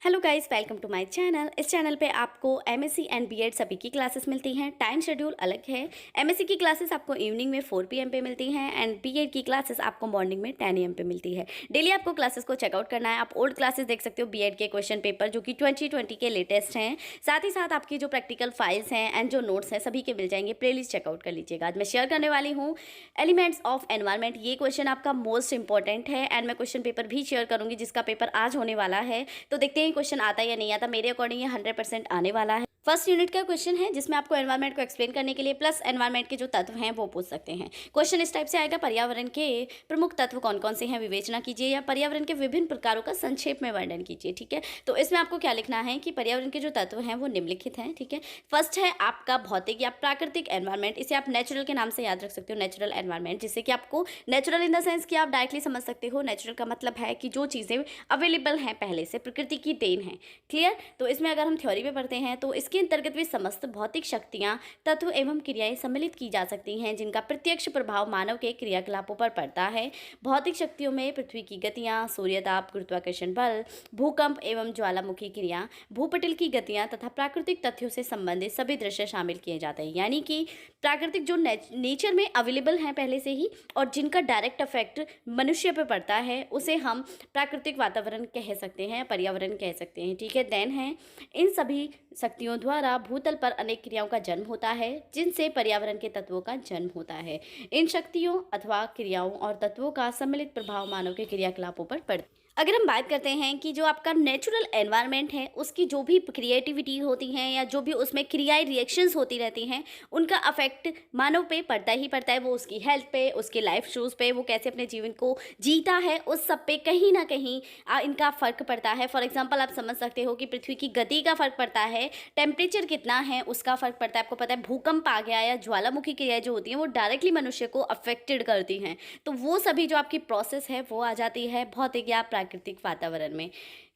Hello guys, welcome to my channel. इस channel पे आपको एमएससी एंड बीएड सभी की क्लासेस मिलती हैं। टाइम शेड्यूल अलग है। एमएससी की क्लासेस आपको इवनिंग में 4 PM पे मिलती हैं एंड बीएड की क्लासेस आपको मॉर्निंग में 10 AM पे मिलती है। डेली आपको क्लासेस को चेकआउट करना है। आप ओल्ड क्लासेस देख सकते हो बीएड के क्वेश्चन पेपर जो कि 2020 के लेटेस्ट हैं। साथ ही साथ आपकी जो प्रैक्टिकल फाइल्स हैं एंड जो नोट्स हैं सभी के मिल जाएंगे। प्लेलिस्ट चेकआउट कर लीजिएगा। आज मैं शेयर करने वाली हूँ एलिमेंट्स ऑफ एनवायरमेंट। ये क्वेश्चन आपका मोस्ट इंपॉर्टेंट है एंड मैं क्वेश्चन पेपर भी शेयर करूँगी जिसका पेपर आज होने वाला है। तो देखते हैं क्वेश्चन आता है या नहीं आता। मेरे अकॉर्डिंग ये 100% आने वाला है। फर्स्ट यूनिट का क्वेश्चन है जिसमें आपको एनवायरनमेंट को एक्सप्लेन करने के लिए प्लस एनवायरनमेंट के जो तत्व हैं वो पूछ सकते हैं। क्वेश्चन इस टाइप से आएगा, पर्यावरण के प्रमुख तत्व कौन कौन से हैं विवेचना कीजिए, या पर्यावरण के विभिन्न प्रकारों का संक्षेप में वर्णन कीजिए। ठीक है, तो इसमें आपको क्या लिखना है कि पर्यावरण के जो तत्व हैं वो निम्नलिखित हैं। ठीक है, फर्स्ट है आपका भौतिक या प्राकृतिक एनवायरनमेंट। इसे आप नेचुरल के नाम से याद रख सकते हो, नेचुरल एनवायरनमेंट, जिससे कि आपको नेचुरल इन द सेंस कि आप डायरेक्टली समझ सकते हो। नेचुरल का मतलब है कि जो चीज़ें अवेलेबल हैं पहले से, प्रकृति की देन है। क्लियर। तो इसमें अगर हम थ्योरी में पढ़ते हैं तो इसके अंतर्गत भी समस्त भौतिक शक्तियां, तत्व एवं क्रियाएं सम्मिलित की जा सकती हैं जिनका प्रत्यक्ष प्रभाव मानव के क्रियाकलापों पर पड़ता है। भौतिक शक्तियों में पृथ्वी की गतियां, सूर्यताप, गुरुत्वाकर्षण बल, भूकंप एवं ज्वालामुखी क्रिया, भूपटल की गतियां तथा प्राकृतिक तथ्यों से संबंधित सभी दृश्य शामिल किए जाते हैं। यानी कि प्राकृतिक जो नेचर में अवेलेबल हैं पहले से ही और जिनका डायरेक्ट इफेक्ट मनुष्य पर पड़ता है उसे हम प्राकृतिक वातावरण कह सकते हैं, पर्यावरण कह सकते हैं। ठीक है, देन है इन सभी शक्तियों द्वारा भूतल पर अनेक क्रियाओं का जन्म होता है जिनसे पर्यावरण के तत्वों का जन्म होता है। इन शक्तियों अथवा क्रियाओं और तत्वों का सम्मिलित प्रभाव मानव के क्रियाकलापों पर पड़ता है। अगर हम बात करते हैं कि जो आपका नेचुरल एनवायरनमेंट है उसकी जो भी क्रिएटिविटी होती हैं या जो भी उसमें क्रियाएं रिएक्शंस होती रहती हैं उनका अफेक्ट मानव पे पड़ता ही पड़ता है। वो उसकी हेल्थ पे, उसके लाइफ शूज पे, वो कैसे अपने जीवन को जीता है, उस सब पे कहीं ना कहीं इनका फ़र्क पड़ता है। फॉर एग्जांपल आप समझ सकते हो कि पृथ्वी की गति का फ़र्क पड़ता है, टेम्परेचर कितना है उसका फ़र्क पड़ता है। आपको पता है भूकंप आ गया या ज्वालामुखी क्रियाएं जो होती हैं वो डायरेक्टली मनुष्य को अफेक्टेड करती हैं। तो वो सभी जो आपकी प्रोसेस है वो आ जाती है भौतिक या प्राकृतिक वातावरण में।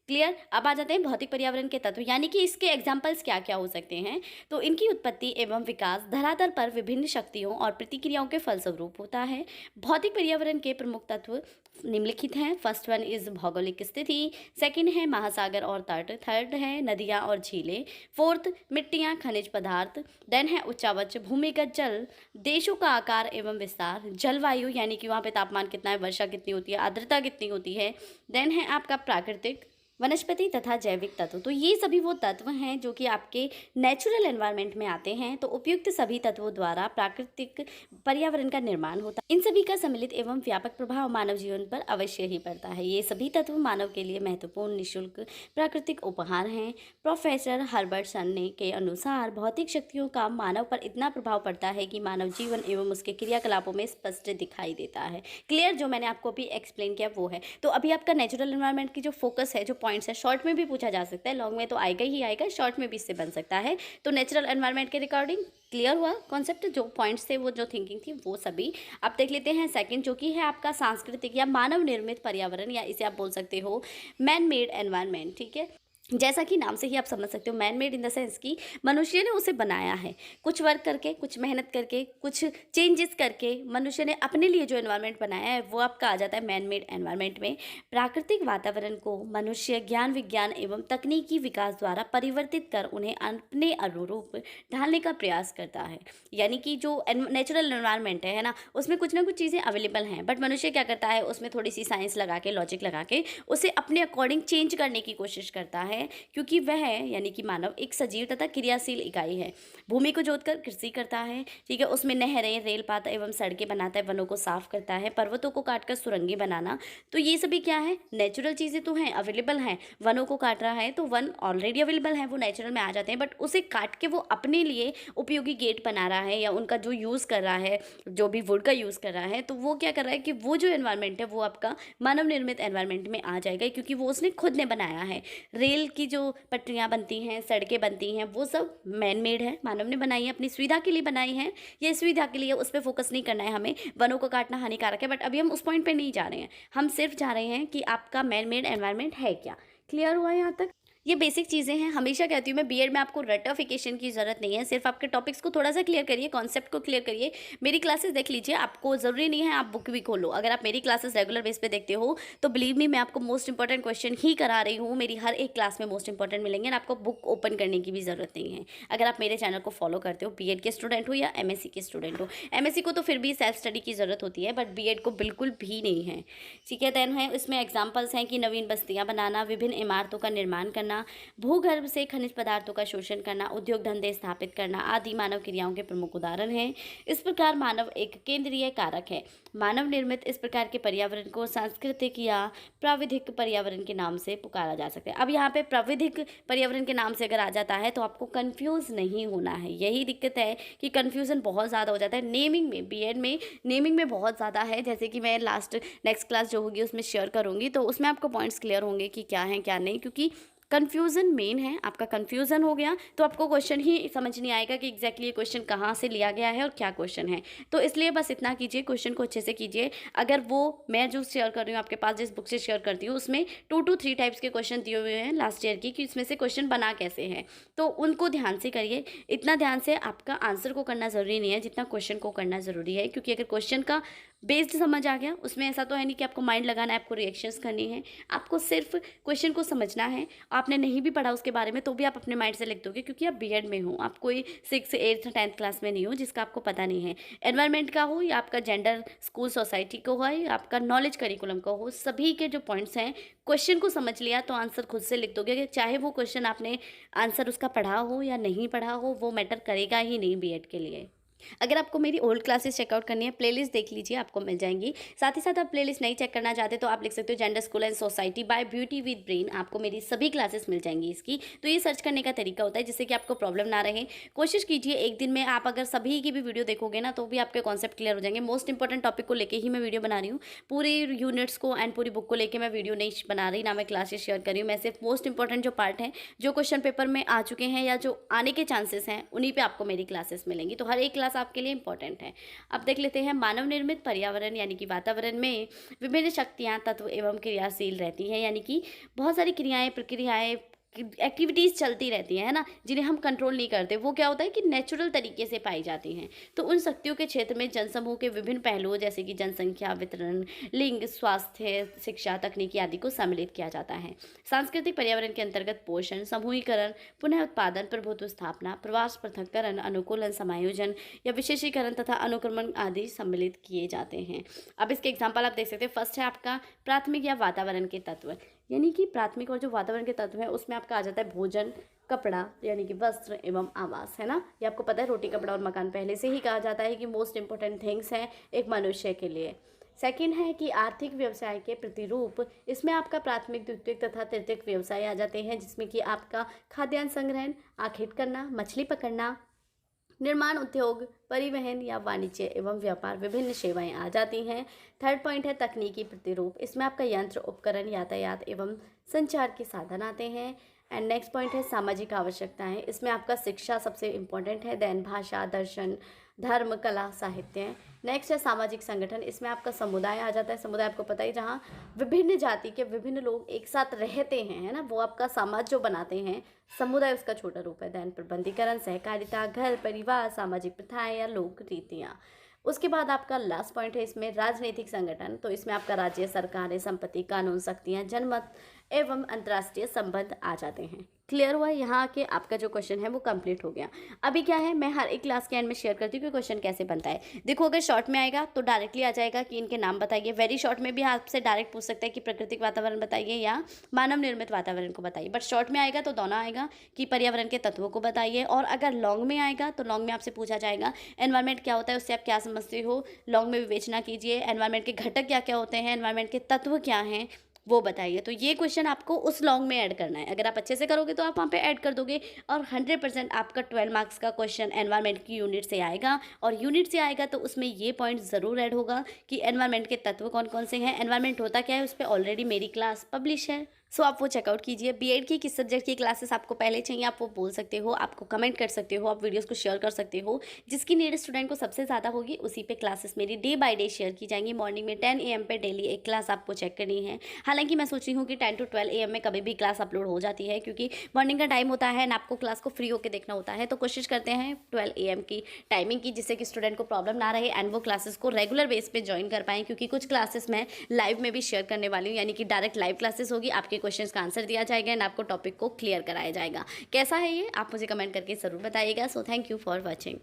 क्लियर। अब आ जाते हैं भौतिक पर्यावरण के तत्व, यानी कि इसके एग्जाम्पल्स क्या क्या हो सकते हैं। तो इनकी उत्पत्ति एवं विकास धरातल पर विभिन्न शक्तियों और प्रतिक्रियाओं के फलस्वरूप होता है। भौतिक पर्यावरण के प्रमुख तत्व निम्नलिखित हैं। फर्स्ट वन इज भौगोलिक स्थिति, सेकंड है महासागर और तट, थर्ड है नदियाँ और झीलें, फोर्थ मिट्टियाँ, खनिज पदार्थ, देन है उच्चावच भूमिगत जल, देशों का आकार एवं विस्तार, जलवायु यानी कि वहाँ पे तापमान कितना है, वर्षा कितनी होती है, आर्द्रता कितनी होती है, देन है आपका प्राकृतिक, वनस्पति तथा जैविक तत्व। तो ये सभी वो तत्व हैं जो कि आपके नेचुरल एनवायरनमेंट में आते हैं। तो उपयुक्त सभी तत्वों द्वारा प्राकृतिक पर्यावरण का निर्माण होता है। इन सभी का सम्मिलित एवं व्यापक प्रभाव मानव जीवन पर अवश्य ही पड़ता है। ये सभी तत्व मानव के लिए महत्वपूर्ण निःशुल्क प्राकृतिक उपहार हैं। प्रोफेसर हर्बर्ट सन के अनुसार भौतिक शक्तियों का मानव पर इतना प्रभाव पड़ता है कि मानव जीवन एवं उसके क्रियाकलापों में स्पष्ट दिखाई देता है। क्लियर। जो मैंने आपको अभी एक्सप्लेन किया वो है। तो अभी आपका नेचुरल एनवायरनमेंट की जो फोकस है, जो पॉइंट्स है, शॉर्ट में भी पूछा जा सकता है, लॉन्ग में तो आएगा ही आएगा, शॉर्ट में भी इससे बन सकता है। तो नेचुरल एनवायरनमेंट के रिगार्डिंग क्लियर हुआ कॉन्सेप्ट, जो पॉइंट्स थे वो जो थिंकिंग थी वो सभी। अब देख लेते हैं सेकंड जो कि है आपका सांस्कृतिक या मानव निर्मित पर्यावरण, या इसे आप बोल सकते हो मैन मेड एनवायरनमेंट। ठीक है, जैसा कि नाम से ही आप समझ सकते हो man made in the sense कि मनुष्य ने उसे बनाया है, कुछ वर्क करके, कुछ मेहनत करके, कुछ चेंजेस करके मनुष्य ने अपने लिए जो एनवायरनमेंट बनाया है वो आपका आ जाता है मैन मेड एनवायरनमेंट में। प्राकृतिक वातावरण को मनुष्य ज्ञान, विज्ञान एवं तकनीकी विकास द्वारा परिवर्तित कर उन्हें अपने अनुरूप ढालने का प्रयास करता है। यानी कि जो नेचुरल एनवायरनमेंट है ना, उसमें कुछ ना कुछ चीज़ें अवेलेबल हैं, बट मनुष्य क्या करता है उसमें थोड़ी सी साइंस लगा के, लॉजिक लगा के उसे अपने अकॉर्डिंग चेंज करने की कोशिश करता है। क्योंकि वह यानी कि मानव एक सजीव तथा क्रियाशील इकाई है। भूमि को जोतकर कृषि करता है। ठीक है, उसमें नहरें, रेलपात एवं सड़कें बनाता है, वनों को साफ करता है, पर्वतों को काटकर सुरंगें बनाना। तो ये सभी क्या है, नेचुरल चीज़ें तो हैं, अवेलेबल हैं। वनों को काट रहा है तो वन ऑलरेडी अवेलेबल है, वो नेचुरल में आ जाते हैं, बट उसे काट के वो अपने लिए उपयोगी गेट बना रहा है या उनका जो यूज़ कर रहा है, जो भी वुड का यूज़ कर रहा है, तो वो क्या कर रहा है कि वो जो एनवायरनमेंट है वो आपका मानव निर्मित एनवायरनमेंट में आ जाएगा, क्योंकि वो उसने खुद ने बनाया है। रेल की जो पटरियाँ बनती हैं, सड़कें बनती हैं, वो सब मैन मेड है, मानव ने बनाई है, अपनी सुविधा के लिए बनाई है। ये सुविधा के लिए, उस पर फोकस नहीं करना है हमें। वनों को काटना हानिकारक है, बट अभी हम उस पॉइंट पे नहीं जा रहे हैं, हम सिर्फ जा रहे हैं कि आपका मैन मेड एनवायरनमेंट है क्या। क्लियर हुआ यहाँ तक। ये बेसिक चीज़ें हैं, हमेशा कहती हूँ मैं, बीएड में आपको रट्टाफिकेशन की ज़रूरत नहीं है, सिर्फ आपके टॉपिक्स को थोड़ा सा क्लियर करिए, कॉन्सेप्ट को क्लियर करिए। मेरी क्लासेस देख लीजिए, आपको ज़रूरी नहीं है आप बुक भी खोलो। अगर आप मेरी क्लासेस रेगुलर बेस पे देखते हो तो बिलीव मी, मैं आपको मोस्ट इंपॉर्टेंट क्वेश्चन ही करा रही हूँ। मेरी हर एक क्लास में मोस्ट इंपॉर्टेंट मिलेंगे और आपको बुक ओपन करने की भी ज़रूरत नहीं है, अगर आप मेरे चैनल को फॉलो करते हो, बीएड के स्टूडेंट हो या एमएससी के स्टूडेंट हो। एमएससी को तो फिर भी सेल्फ स्टडी की ज़रूरत होती है, बट बीएड को बिल्कुल भी नहीं है। ठीक है, देन है इसमें एग्जाम्पल्स हैं कि नवीन बस्तियाँ बनाना, विभिन्न इमारतों का निर्माण करना, भूगर्भ से खनिज पदार्थों का शोषण करना, उद्योग धंधे स्थापित करना आदि मानव क्रियाओं के प्रमुख उदाहरण हैं। इस प्रकार मानव एक केंद्रीय कारक है। मानव निर्मित इस प्रकार के पर्यावरण को सांस्कृतिक या प्राविधिक पर्यावरण के नाम से पुकारा जा सकता है। अब यहाँ पे प्राविधिक पर्यावरण के नाम से अगर आ जाता है तो आपको कंफ्यूज नहीं होना है। यही दिक्कत है कि कंफ्यूजन बहुत ज़्यादा हो जाता है नेमिंग में। बीएड में नेमिंग में बहुत ज़्यादा है, जैसे कि मैं नेक्स्ट क्लास जो होगी उसमें शेयर करूँगी, तो उसमें आपको पॉइंट्स क्लियर होंगे कि क्या है क्या नहीं, क्योंकि कन्फ्यूज़न मेन है। आपका कन्फ्यूज़न हो गया तो आपको क्वेश्चन ही समझ नहीं आएगा कि एग्जैक्टली ये क्वेश्चन कहाँ से लिया गया है और क्या क्वेश्चन है। तो इसलिए बस इतना कीजिए, क्वेश्चन को अच्छे से कीजिए। अगर वो मैं जो शेयर कर रही हूँ आपके पास, जिस बुक से शेयर करती हूँ, उसमें 2 to 3 टाइप्स के क्वेश्चन दिए हुए हैं लास्ट ईयर की, कि इसमें से क्वेश्चन बना कैसे हैं, तो उनको ध्यान से करिए। इतना ध्यान से आपका आंसर को करना ज़रूरी नहीं है जितना क्वेश्चन को करना ज़रूरी है, क्योंकि अगर क्वेश्चन का बेस्ड समझ आ गया, उसमें ऐसा तो है नहीं कि आपको माइंड लगाना है, आपको रिएक्शंस करनी है, आपको सिर्फ क्वेश्चन को समझना है। आपने नहीं भी पढ़ा उसके बारे में तो भी आप अपने माइंड से लिख दोगे, क्योंकि आप बीएड में हो, आप कोई 6, 8, 10th क्लास में नहीं हो जिसका आपको पता नहीं है। एनवायरनमेंट का हो या आपका जेंडर, स्कूल, सोसाइटी को हो या आपका नॉलेज करिकुलम का हो, सभी के जो पॉइंट्स हैं, क्वेश्चन को समझ लिया तो आंसर खुद से लिख दोगे। चाहे वो क्वेश्चन आपने आंसर उसका पढ़ा हो या नहीं पढ़ा हो, वो मैटर करेगा ही नहीं बीएड के लिए। अगर आपको मेरी ओल्ड क्लासेस चेकआउट करनी है, प्लेलिस्ट देख लीजिए, आपको मिल जाएंगी। साथ ही साथ आप प्लेलिस्ट नहीं चेक करना चाहते तो आप लिख सकते हो gender, school and society by beauty with brain, आपको मेरी सभी क्लासेस मिल जाएंगी इसकी। तो ये सर्च करने का तरीका होता है जिससे कि आपको प्रॉब्लम ना रहे। कोशिश कीजिए एक दिन में आप अगर सभी की भी वीडियो देखोगे ना तो भी आपके कॉन्सेप्ट क्लियर हो जाएंगे। मोस्ट इंपॉर्टेंट टॉपिक को लेकर ही मैं वीडियो बना रही हूँ, पूरी यूनिट्स को एंड पूरी बुक को लेकर मैं वीडियो नहीं बना रही, ना मैं क्लासेस शेयर कर रही हूँ। मैं सिर्फ मोस्ट इंपॉर्टेंट जो पार्ट है, जो क्वेश्चन पेपर में आ चुके हैं या जो आने के चांसेस हैं, उन्हीं पर आपको मेरी क्लासेस मिलेंगी। तो हर एक क्लास आपके लिए इंपॉर्टेंट है। अब देख लेते हैं मानव निर्मित पर्यावरण, यानी कि वातावरण में विभिन्न शक्तियां, तत्व एवं क्रियाशील रहती हैं, यानी कि बहुत सारी क्रियाएं, प्रक्रियाएं, एक्टिविटीज़ चलती रहती हैं, है ना, जिन्हें हम कंट्रोल नहीं करते। वो क्या होता है कि नेचुरल तरीके से पाई जाती हैं। तो उन शक्तियों के क्षेत्र में जनसमूह के विभिन्न पहलुओं जैसे कि जनसंख्या, वितरण, लिंग, स्वास्थ्य, शिक्षा, तकनीकी आदि को सम्मिलित किया जाता है। सांस्कृतिक पर्यावरण के अंतर्गत पोषण, समूहीकरण, पुनः उत्पादन, प्रभुत्व स्थापना, प्रवास, पृथक्करण, अनुकूलन, समायोजन या विशेषीकरण तथा अनुक्रमण आदि सम्मिलित किए जाते हैं। अब इसके एग्जाम्पल आप देख सकते हैं। फर्स्ट है आपका प्राथमिक या वातावरण के तत्व, यानी कि प्राथमिक और जो वातावरण के तत्व है उसमें आपका आ जाता है भोजन, कपड़ा यानी कि वस्त्र एवं आवास, है ना। ये आपको पता है, रोटी, कपड़ा और मकान पहले से ही कहा जाता है कि मोस्ट इंपॉर्टेंट थिंग्स हैं एक मनुष्य के लिए। सेकंड है कि आर्थिक व्यवसाय के प्रतिरूप, इसमें आपका प्राथमिक, द्वितीयक तथा तृतीयक व्यवसाय आ जाते हैं, जिसमें कि आपका खाद्यान्न संग्रहण, आखेट करना, मछली पकड़ना, निर्माण उद्योग, परिवहन या वाणिज्य एवं व्यापार, विभिन्न सेवाएं आ जाती हैं। थर्ड पॉइंट है तकनीकी प्रतिरूप, इसमें आपका यंत्र, उपकरण, यातायात एवं संचार के साधन आते हैं। एंड नेक्स्ट पॉइंट है सामाजिक आवश्यकताएं, इसमें आपका शिक्षा सबसे इम्पोर्टेंट है, देन भाषा, दर्शन, धर्म, कला, साहित्य। नेक्स्ट है सामाजिक संगठन, इसमें आपका समुदाय आ जाता है। समुदाय आपको पता ही, जहाँ विभिन्न जाति के विभिन्न लोग एक साथ रहते हैं, है ना, वो आपका समाज जो बनाते हैं, समुदाय उसका छोटा रूप है। देन प्रबंधीकरण, सहकारिता, घर परिवार, सामाजिक प्रथाएं या लोक रीतियाँ। उसके बाद आपका लास्ट पॉइंट है इसमें राजनीतिक संगठन, तो इसमें आपका राज्य सरकारें, संपत्ति, कानून, शक्तियाँ, जनमत एवं अंतर्राष्ट्रीय संबंध आ जाते हैं। क्लियर हुआ? यहाँ के आपका जो क्वेश्चन है वो कंप्लीट हो गया। अभी क्या है, मैं हर एक क्लास के एंड में शेयर करती हूँ कि क्वेश्चन कैसे बनता है। देखो, अगर शॉर्ट में आएगा तो डायरेक्टली आ जाएगा कि इनके नाम बताइए। वेरी शॉर्ट में भी आपसे डायरेक्ट पूछ सकता है कि प्राकृतिक वातावरण बताइए या मानव निर्मित वातावरण को बताइए। बट शॉर्ट में आएगा तो दोनों आएगा कि पर्यावरण के तत्वों को बताइए। और अगर लॉन्ग में आएगा तो लॉन्ग में आपसे पूछा जाएगा एनवायरमेंट क्या होता है, उससे आप क्या समझते हो। लॉन्ग में विवेचना कीजिए, एनवायरमेंट के घटक क्या क्या होते हैं, एनवायरमेंट के तत्व क्या हैं, वो बताइए। तो ये क्वेश्चन आपको उस लॉन्ग में ऐड करना है। अगर आप अच्छे से करोगे तो आप वहाँ पे ऐड कर दोगे और 100% आपका 12 मार्क्स का क्वेश्चन एनवायरनमेंट की यूनिट से आएगा। और यूनिट से आएगा तो उसमें ये पॉइंट ज़रूर ऐड होगा कि एनवायरनमेंट के तत्व कौन कौन से हैं, एनवायरनमेंट होता क्या है, उस पर ऑलरेडी मेरी क्लास पब्लिश है। सो आप वो चेकआउट कीजिए। बीएड की किस सब्जेक्ट की क्लासेस आपको पहले चाहिए आप वो बोल सकते हो, आपको कमेंट कर सकते हो, आप वीडियोस को शेयर कर सकते हो। जिसकी नीड स्टूडेंट को सबसे ज़्यादा होगी उसी पे क्लासेस मेरी डे बाय डे शेयर की जाएंगी। मॉर्निंग में 10 AM पे डेली एक क्लास आपको चेक करनी है। हालांकि मैं सोच रही हूँ कि 10 to 12 AM में कभी भी क्लास अपलोड हो जाती है, क्योंकि मॉर्निंग का टाइम होता है एंड आपको क्लास को फ्री होकर देखना होता है। तो कोशिश करते हैं 12 AM की टाइमिंग की, जिससे कि स्टूडेंट को प्रॉब्लम ना रहे एंड वो क्लासेस को रेगुलर बेस पे ज्वाइन कर पाएँ। क्योंकि कुछ क्लासेस मैं लाइव में भी शेयर करने वाली हूँ, यानी कि डायरेक्ट लाइव क्लासेस होगी, आपके क्वेश्चन का आंसर दिया जाएगा एंड आपको टॉपिक को क्लियर कराया जाएगा। कैसा है ये आप मुझे कमेंट करके ज़रूर बताइएगा। So thank you for watching.